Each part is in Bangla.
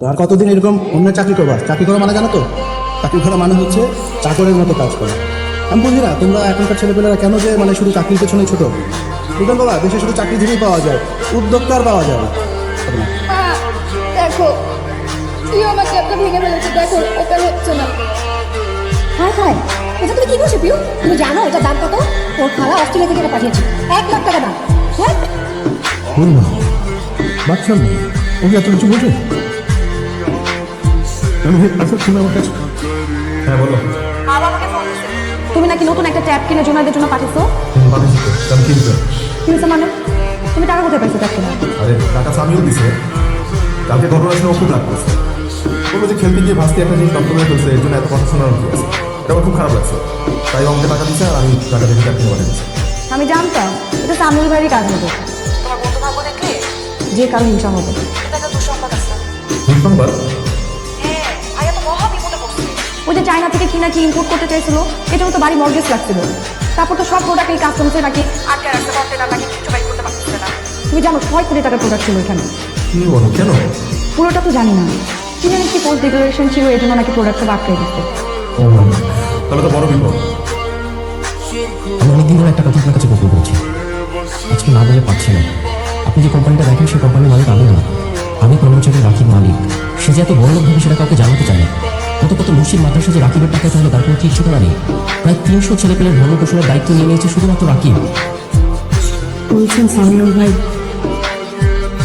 তো আর কতদিন এরকম অন্যের চাকরি করবা? চাকরি করা মানে জানো তো, চাকরি করা মানে হচ্ছে চাকরের মতো কাজ করা। আমি বুঝি না তোমরা এখনকার ছেলেপেলেরা কেন যে মানে শুধু চাকরির পেছনে ছোট। বুঝলেন বাবা, দেশে শুধু চাকরিজীবী পাওয়া যায়, উদ্যোক্তা আর পাওয়া যায় না। মা, দেখো তুই আমাকে একটা ভেঙে ফেলেছে, দেখো ওটা হচ্ছে না। হায় হায়, এটা তুমি কি করছো পিউ? তুমি জানো এটার দাম কত? ওর খালা অস্ট্রেলিয়া থেকে এটা পাঠিয়েছে, 1 লাখ টাকা দাম। হ্যাঁ বলুন বাচ্চা না, ওকে এত কিছু বোঝে? আচ্ছা তুমি আমার কাছে, হ্যাঁ বলো। তুমি নাকি নতুন একটা ট্যাব কিনে জোনাদের জন্য পাঠিয়েছো। আমি কিনতে কি হয়েছে মানে? তুমি টাকা কোথায় পাইছো ট্যাব কিনে? আরে টাকা আমিও দিছে, কালকে ঘটনা শুনে ও খুব রাগ করছে। বললো যে খেলতে গিয়ে ভাসতে একটা জিনিস দপ্তর করে ফেলছে, এর জন্য এত কথা শোনার কি আছে। এটা আমার খুব খারাপ লাগছে, তাই আমাকে টাকা দিচ্ছে আর আমি টাকা দেখে ট্যাব কিনে পাঠিয়েছি। আমি জানতাম এটা সামুল ভাইয়েরই কাজ হবে। তোমার বন্ধু ভাগ্য দেখলে যে কাল হিংসা হবে। এটা একটা দুঃসংবাদ আছে। দুঃসংবাদ? হ্যাঁ, আয়া তো মহা বিপদে পড়ছে। ওই যে চায়না থেকে কি নাকি ইম্পোর্ট করতে চাইছিল, এটাও তো বাড়ি মর্গেজ লাগছিল। তারপর তো সব প্রোডাক্ট এই কাস্টমসে নাকি আটকে রাখতে কন্টেনার নাকি কিছু বাই করতে পারতেছে না। তুমি জানো 6 কোটি টাকার প্রোডাক্ট ছিল এখানে। কি বলো, কেন? পুরোটা তো জানি না, কি জানি কি পোস্ট ডিক্লারেশন ছিল, এই জন্য নাকি প্রোডাক্টটা আটকে দিচ্ছে। ও তাহলে তো বড় বিপদ। আমি অনেকদিন ধরে একটা কথা আপনার কাছে গোপন করেছি, আজকে না বলে পাচ্ছি না। আপনি যে কোম্পানিটা দেখেন সেই কোম্পানির মালিক আমি না, আমি কর্মচারী রাকিব মালিক। সে যে এত বড় লোক ভাবে সেটা কাউকে জানাতে চায় না। কত কত মুর্শিদ মাদ্রাসা যে রাকিবের টাকায় তাহলে তার কোনো ঠিক ঠিকানা নেই। প্রায় 300 ছেলেপেলের ভরণ পোষণের দায়িত্ব নিয়ে নিয়েছে শুধুমাত্র রাকিব। বলছেন সামিউল ভাই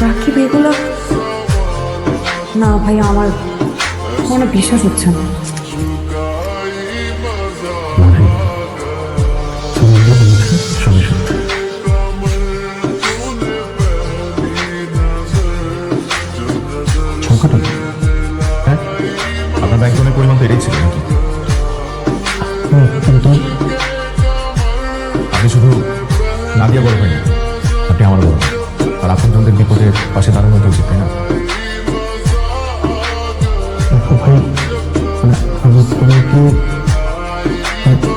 রাকিব এগুলো? না ভাই, আমার কোনো বিশ্বাস হচ্ছে না। সংখ্যাটা হ্যাঁ, আপনার ব্যাংক লোনের পরিমাণ তো এটাই ছিল নাকি? আপনি শুধু না দিয়ে বড় হয়নি, আপনি আমার বড়, আর আপনজনদের বিপদের পাশে দাঁড়ানো তো উচিত, তাই না? ভাই মানে আমি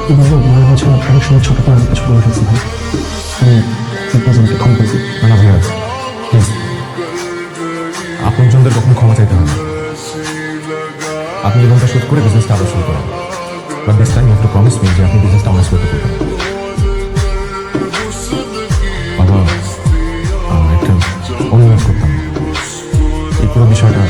কি মনে হচ্ছে অনেক সময় ছোট করে কিছু বলে ফেলছি ভাই। আমি ক্ষমা করছি। না ভাইয়া প্লিজ, আপনজনদের কখনো ক্ষমা চাইতে হবে না। আপনি লোনটা শোধ করে বিজনেসটা আবার শুরু করেন, but this time you have to promise me যে আপনি বিজনেসটা আমার করতে করবেন। বাবা, একটা অনুরোধ করতাম, এই পুরো বিষয়টা